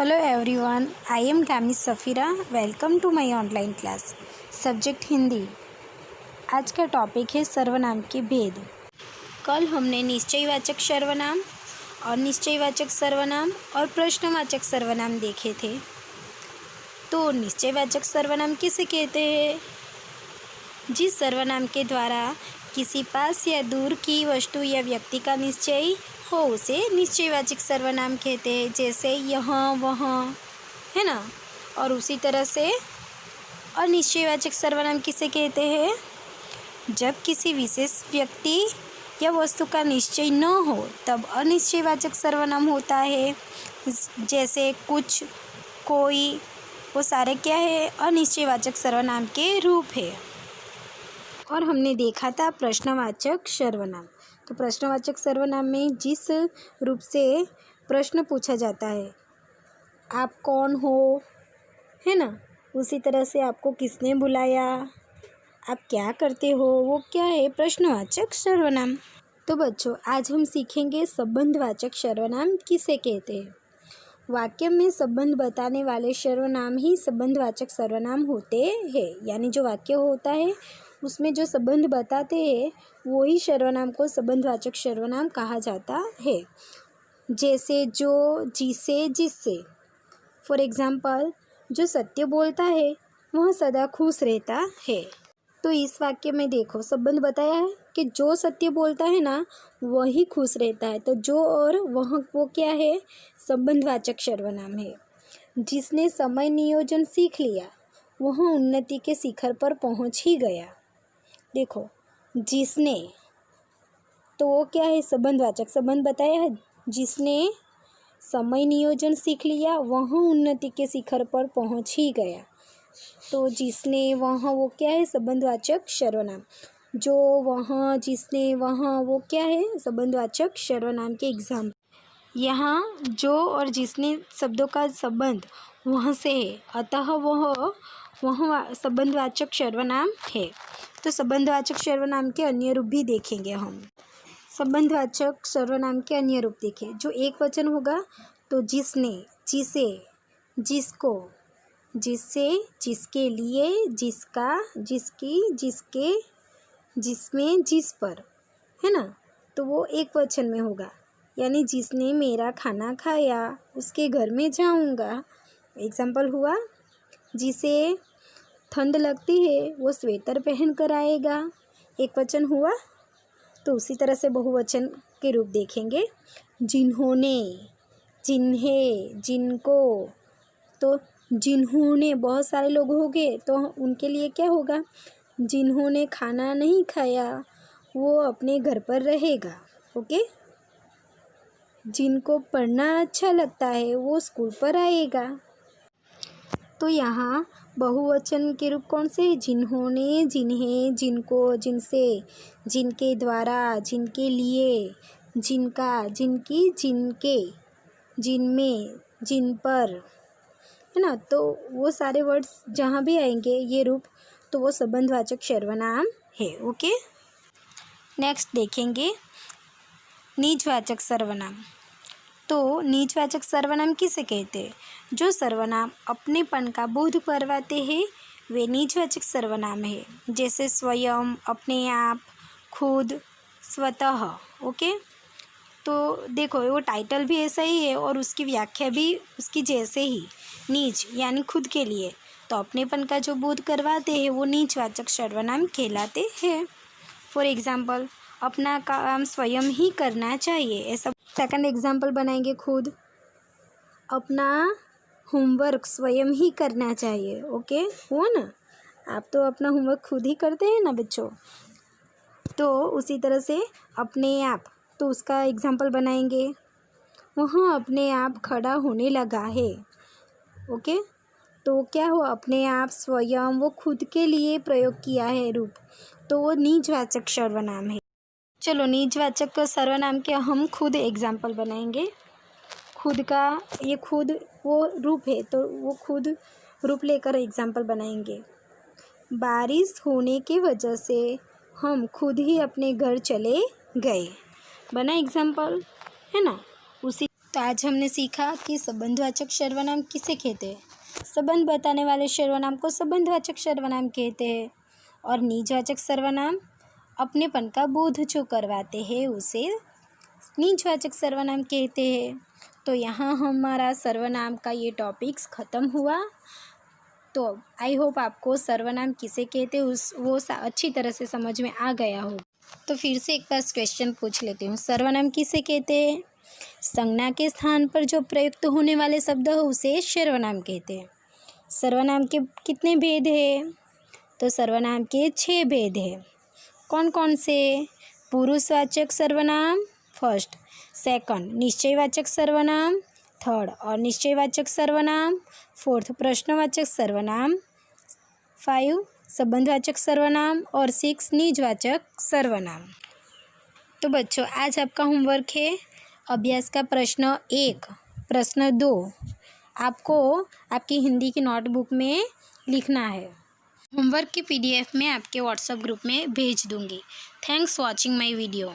Hello everyone, I am Kamish Safira. Welcome to my online class. Subject Hindi. आज का topic है सर्वनाम के भेद। कल हमने निश्चयवाचक सर्वनाम और निश्चयवाचक सर्वनाम और प्रश्नवाचक सर्वनाम देखे थे। तो निश्चयवाचक सर्वनाम किसे कहते हैं? जिस सर्वनाम के द्वारा किसी पास या दूर की वस्तु या व्यक्ति का निश्चय हो उसे निश्चयवाचक सर्वनाम कहते हैं। जैसे यहाँ वहाँ, है ना। और उसी तरह से अनिश्चयवाचक सर्वनाम किसे कहते हैं? जब किसी विशेष व्यक्ति या वस्तु का निश्चय न हो तब अनिश्चयवाचक सर्वनाम होता है। जैसे कुछ, कोई, वो सारे क्या है? अनिश्चयवाचक सर्वनाम के रूप है। और हमने देखा था प्रश्नवाचक सर्वनाम। तो प्रश्नवाचक सर्वनाम में जिस रूप से प्रश्न पूछा जाता है, आप कौन हो, है ना, उसी तरह से आपको किसने बुलाया, आप क्या करते हो, वो क्या है? प्रश्नवाचक सर्वनाम। तो बच्चों, आज हम सीखेंगे संबंधवाचक सर्वनाम किसे कहते हैं। वाक्य में संबंध बताने वाले सर्वनाम ही संबंधवाचक सर्वनाम होते हैं। यानी जो वाक्य होता है उसमें जो संबंध बताते हैं वही सर्वनाम को संबंधवाचक सर्वनाम कहा जाता है। जैसे जो, जिसे, जिससे। फॉर एग्जाम्पल, जो सत्य बोलता है वह सदा खुश रहता है। तो इस वाक्य में देखो संबंध बताया है कि जो सत्य बोलता है ना वही खुश रहता है। तो जो और वह, वो क्या है? संबंधवाचक सर्वनाम है। जिसने समय नियोजन सीख लिया वह उन्नति के शिखर पर पहुंच ही गया। देखो, जिसने, तो वो क्या है? संबंधवाचक। संबंध बताया है, जिसने समय नियोजन सीख लिया वह उन्नति के शिखर पर पहुंच ही गया। तो जिसने, वह, वो क्या है? संबंधवाचक सर्वनाम। जो, वह, जिसने, वह, वो क्या है? संबंधवाचक सर्वनाम के एग्जाम्पल। यहाँ जो और जिसने शब्दों का संबंध वह से है, अतः वह संबंधवाचक सर्वनाम है। तो संबंधवाचक सर्वनाम के अन्य रूप भी देखेंगे हम। संबंधवाचक सर्वनाम के अन्य रूप देखें। जो एक वचन होगा तो जिसने, जिसे, जिसको, जिससे, जिसके लिए, जिसका, जिसकी, जिसके, जिसमें, जिस पर, है ना। तो वो एक वचन में होगा। यानी जिसने मेरा खाना खाया उसके घर में जाऊंगा। एग्जाम्पल हुआ, जिसे ठंड लगती है वो स्वेटर पहन कर आएगा। एक वचन हुआ। तो उसी तरह से बहुवचन के रूप देखेंगे। जिन्होंने, जिन्हें, जिनको। तो जिन्होंने बहुत सारे लोग होंगे तो उनके लिए क्या होगा? जिन्होंने खाना नहीं खाया वो अपने घर पर रहेगा। ओके। जिनको पढ़ना अच्छा लगता है वो स्कूल पर आएगा। तो यहाँ बहुवचन के रूप कौन से? जिन्होंने, जिन्हें, जिनको, जिनसे, जिनके द्वारा, जिनके लिए, जिनका, जिनकी, जिनके, जिनमें, जिन पर, है ना। तो वो सारे वर्ड्स जहाँ भी आएंगे ये रूप, तो वो संबंधवाचक सर्वनाम है। ओके। नेक्स्ट देखेंगे निजवाचक सर्वनाम। तो निजवाचक सर्वनाम किसे कहते हैं? जो सर्वनाम अपनेपन का बोध करवाते हैं वे निजवाचक सर्वनाम है। जैसे स्वयं, अपने आप, खुद, स्वतः। ओके। तो देखो, वो टाइटल भी ऐसा ही है और उसकी व्याख्या भी उसकी जैसे ही, निज यानी खुद के लिए। तो अपनेपन का जो बोध करवाते हैं वो निजवाचक सर्वनाम कहलाते हैं। फॉर एग्जाम्पल, अपना काम स्वयं ही करना चाहिए, ऐसा। सेकंड एग्जाम्पल बनाएंगे, खुद, अपना होमवर्क स्वयं ही करना चाहिए। ओके, हुआ ना। आप तो अपना होमवर्क खुद ही करते हैं ना बच्चों। तो उसी तरह से अपने आप, तो उसका एग्जाम्पल बनाएंगे, वह अपने आप खड़ा होने लगा है। ओके। तो क्या हुआ? अपने आप, स्वयं, वो खुद के लिए प्रयोग किया है रूप, तो वो निजवाचक सर्वनाम है। चलो, निजवाचक सर्वनाम के हम खुद एग्जाम्पल बनाएंगे। खुद का, ये खुद वो रूप है तो वो खुद रूप लेकर एग्जाम्पल बनाएंगे। बारिश होने की वजह से हम खुद ही अपने घर चले गए। बना एग्जाम्पल, है ना। उसी तो आज हमने सीखा कि संबंधवाचक सर्वनाम किसे कहते हैं। संबंध बताने वाले सर्वनाम को संबंधवाचक सर्वनाम कहते हैं और निजवाचक सर्वनाम अपनेपन का बोध जो करवाते हैं उसे निजवाचक सर्वनाम कहते हैं। तो यहाँ हमारा सर्वनाम का ये टॉपिक्स ख़त्म हुआ। तो आई होप आपको सर्वनाम किसे कहते हैं वो अच्छी तरह से समझ में आ गया हो। तो फिर से एक बार क्वेश्चन पूछ लेती हूँ, सर्वनाम किसे कहते हैं? संज्ञा के स्थान पर जो प्रयुक्त होने वाले शब्द हो उसे सर्वनाम कहते हैं। सर्वनाम के कितने भेद हैं? तो सर्वनाम के 6 भेद हैं। कौन कौन से? पुरुषवाचक सर्वनाम फर्स्ट, सेकंड निश्चयवाचक सर्वनाम थर्ड, और निश्चयवाचक सर्वनाम फोर्थ, प्रश्नवाचक सर्वनाम 5, संबंधवाचक सर्वनाम और 6 निजवाचक सर्वनाम। तो बच्चों आज आपका होमवर्क है अभ्यास का प्रश्न 1, प्रश्न 2 आपको आपकी हिंदी की नोटबुक में लिखना है। होमवर्क की PDF मैं आपके व्हाट्सएप ग्रुप में भेज दूँगी। Thanks watching my video.